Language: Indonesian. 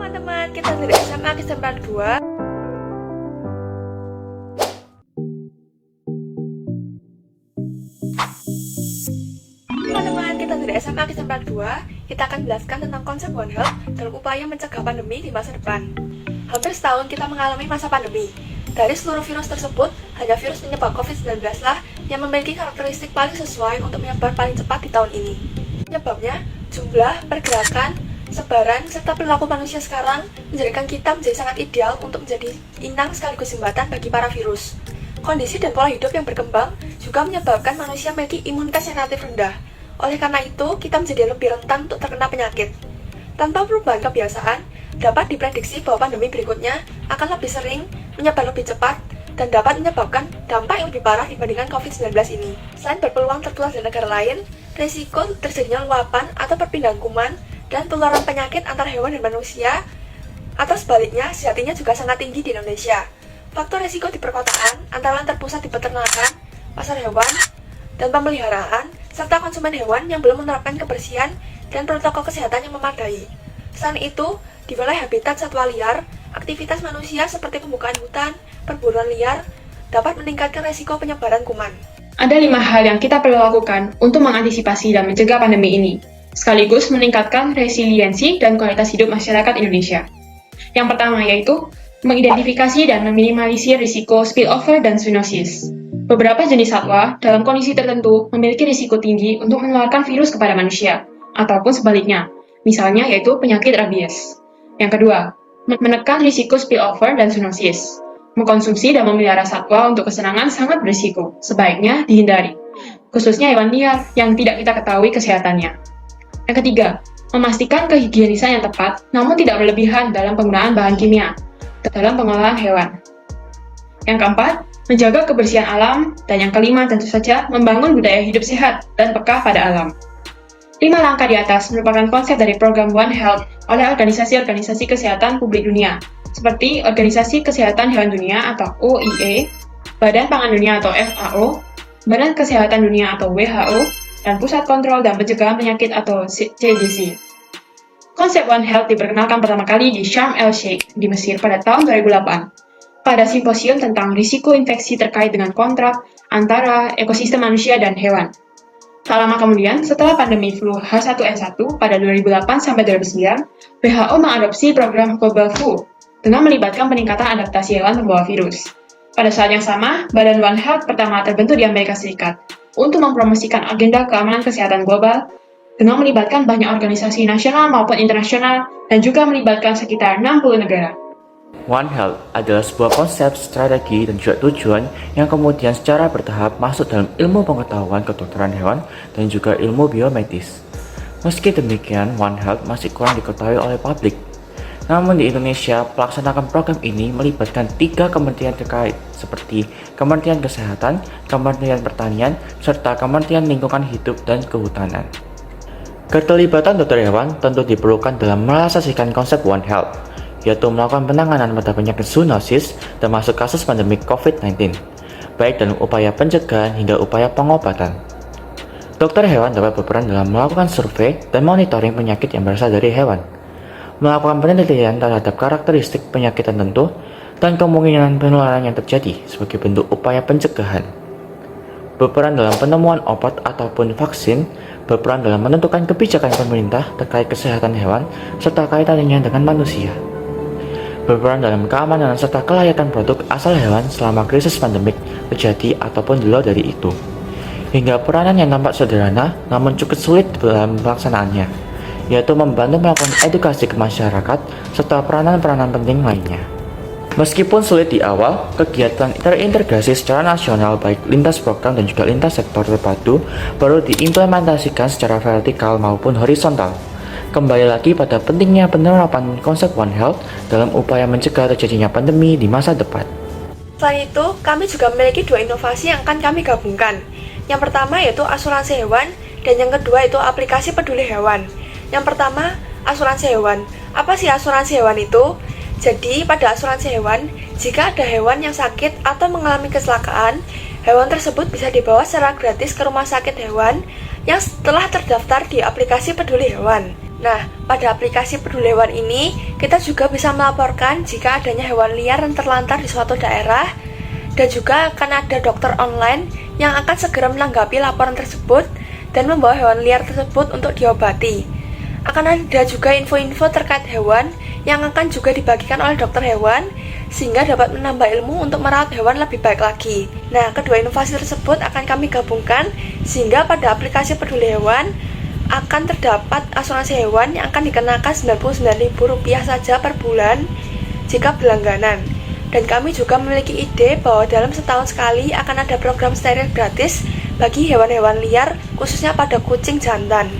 teman-teman, kita dari SMA Kesempat 2. Teman-teman, kita dari SMA Kesempat 2. Kita akan jelaskan tentang konsep One Health dalam upaya mencegah pandemi di masa depan. Hampir setahun kita mengalami masa pandemi. Dari seluruh virus tersebut, hanya virus penyebab COVID-19 lah yang memiliki karakteristik paling sesuai untuk menyebar paling cepat di tahun ini. Penyebabnya, jumlah, pergerakan, sebaran, serta perilaku manusia sekarang menjadikan kita menjadi sangat ideal untuk menjadi inang sekaligus jembatan bagi para virus. Kondisi dan pola hidup yang berkembang juga menyebabkan manusia memiliki imunitas yang relatif rendah. Oleh karena itu, kita menjadi lebih rentan untuk terkena penyakit. Tanpa perubahan kebiasaan, dapat diprediksi bahwa pandemi berikutnya akan lebih sering, menyebar lebih cepat, dan dapat menyebabkan dampak yang lebih parah dibandingkan COVID-19 ini. Selain berpeluang tertular di negara lain, risiko terjadinya luapan atau perpindahan kuman dan penularan penyakit antara hewan dan manusia atau sebaliknya sejatinya juga sangat tinggi di Indonesia. Faktor risiko di perkotaan antara lain terpusat di peternakan, pasar hewan, dan pemeliharaan, serta konsumen hewan yang belum menerapkan kebersihan dan protokol kesehatan yang memadai. Selain itu, di wilayah habitat satwa liar, aktivitas manusia seperti pembukaan hutan, perburuan liar, dapat meningkatkan risiko penyebaran kuman. Ada 5 hal yang kita perlu lakukan untuk mengantisipasi dan mencegah pandemi ini, sekaligus meningkatkan resiliensi dan kualitas hidup masyarakat Indonesia. Yang pertama yaitu mengidentifikasi dan meminimalisir risiko spillover dan zoonosis. Beberapa jenis satwa dalam kondisi tertentu memiliki risiko tinggi untuk menularkan virus kepada manusia, ataupun sebaliknya, misalnya yaitu penyakit rabies. Yang kedua, menekan risiko spillover dan zoonosis. Mengkonsumsi dan memelihara satwa untuk kesenangan sangat berisiko, sebaiknya dihindari, khususnya hewan liar yang tidak kita ketahui kesehatannya. Yang ketiga, memastikan kehigienisan yang tepat, namun tidak berlebihan dalam penggunaan bahan kimia dalam pengolahan hewan. Yang keempat, menjaga kebersihan alam, dan yang kelima tentu saja membangun budaya hidup sehat dan peka pada alam. 5 langkah di atas merupakan konsep dari program One Health oleh organisasi-organisasi kesehatan publik dunia, seperti Organisasi Kesehatan Hewan Dunia atau OIE, Badan Pangan Dunia atau FAO, Badan Kesehatan Dunia atau WHO, dan Pusat Kontrol dan Pencegahan Penyakit atau CDC. Konsep One Health diperkenalkan pertama kali di Sharm el-Sheikh di Mesir pada tahun 2008, pada simposium tentang risiko infeksi terkait dengan kontrak antara ekosistem manusia dan hewan. Tak lama kemudian, setelah pandemi flu H1N1 pada 2008-2009, WHO mengadopsi program Global Flu dengan melibatkan peningkatan adaptasi hewan pembawa virus. Pada saat yang sama, Badan One Health pertama terbentuk di Amerika Serikat untuk mempromosikan agenda keamanan kesehatan global dengan melibatkan banyak organisasi nasional maupun internasional dan juga melibatkan sekitar 60 negara. One Health adalah sebuah konsep, strategi, dan juga tujuan yang kemudian secara bertahap masuk dalam ilmu pengetahuan kedokteran hewan dan juga ilmu biomedis. Meski demikian, One Health masih kurang diketahui oleh publik. Namun di Indonesia, pelaksanaan program ini melibatkan 3 kementerian terkait, seperti Kementerian Kesehatan, Kementerian Pertanian, serta Kementerian Lingkungan Hidup dan Kehutanan. Keterlibatan dokter hewan tentu diperlukan dalam merealisasikan konsep One Health, yaitu melakukan penanganan pada penyakit zoonosis termasuk kasus pandemi COVID-19, baik dalam upaya pencegahan hingga upaya pengobatan. Dokter hewan dapat berperan dalam melakukan survei dan monitoring penyakit yang berasal dari hewan, melakukan penelitian terhadap karakteristik penyakit tertentu dan kemungkinan penularan yang terjadi sebagai bentuk upaya pencegahan, berperan dalam penemuan obat ataupun vaksin, berperan dalam menentukan kebijakan pemerintah terkait kesehatan hewan serta kaitannya dengan manusia, berperan dalam keamanan serta kelayakan produk asal hewan selama krisis pandemik terjadi ataupun di luar dari itu, hingga peranan yang nampak sederhana namun cukup sulit dalam pelaksanaannya, yaitu membantu melakukan edukasi ke masyarakat serta peranan-peranan penting lainnya. Meskipun sulit di awal, kegiatan terintegrasi secara nasional baik lintas program dan juga lintas sektor terpadu perlu diimplementasikan secara vertikal maupun horizontal. Kembali lagi pada pentingnya penerapan konsep One Health dalam upaya mencegah terjadinya pandemi di masa depan. Selain itu, kami juga memiliki 2 inovasi yang akan kami gabungkan. Yang pertama yaitu asuransi hewan, dan yang kedua itu aplikasi peduli hewan. Yang pertama, asuransi hewan. Apa sih asuransi hewan itu? Jadi, pada asuransi hewan, jika ada hewan yang sakit atau mengalami kecelakaan, hewan tersebut bisa dibawa secara gratis ke rumah sakit hewan yang telah terdaftar di aplikasi peduli hewan. Nah, pada aplikasi Peduli Hewan ini, kita juga bisa melaporkan jika adanya hewan liar yang terlantar di suatu daerah, dan juga akan ada dokter online yang akan segera menanggapi laporan tersebut dan membawa hewan liar tersebut untuk diobati. Akan ada juga info-info terkait hewan yang akan juga dibagikan oleh dokter hewan, sehingga dapat menambah ilmu untuk merawat hewan lebih baik lagi. Nah, kedua inovasi tersebut akan kami gabungkan, sehingga pada aplikasi Peduli Hewan akan terdapat asuransi hewan yang akan dikenakan Rp99.000 saja per bulan jika berlangganan. Dan kami juga memiliki ide bahwa dalam setahun sekali akan ada program steril gratis bagi hewan-hewan liar, khususnya pada kucing jantan.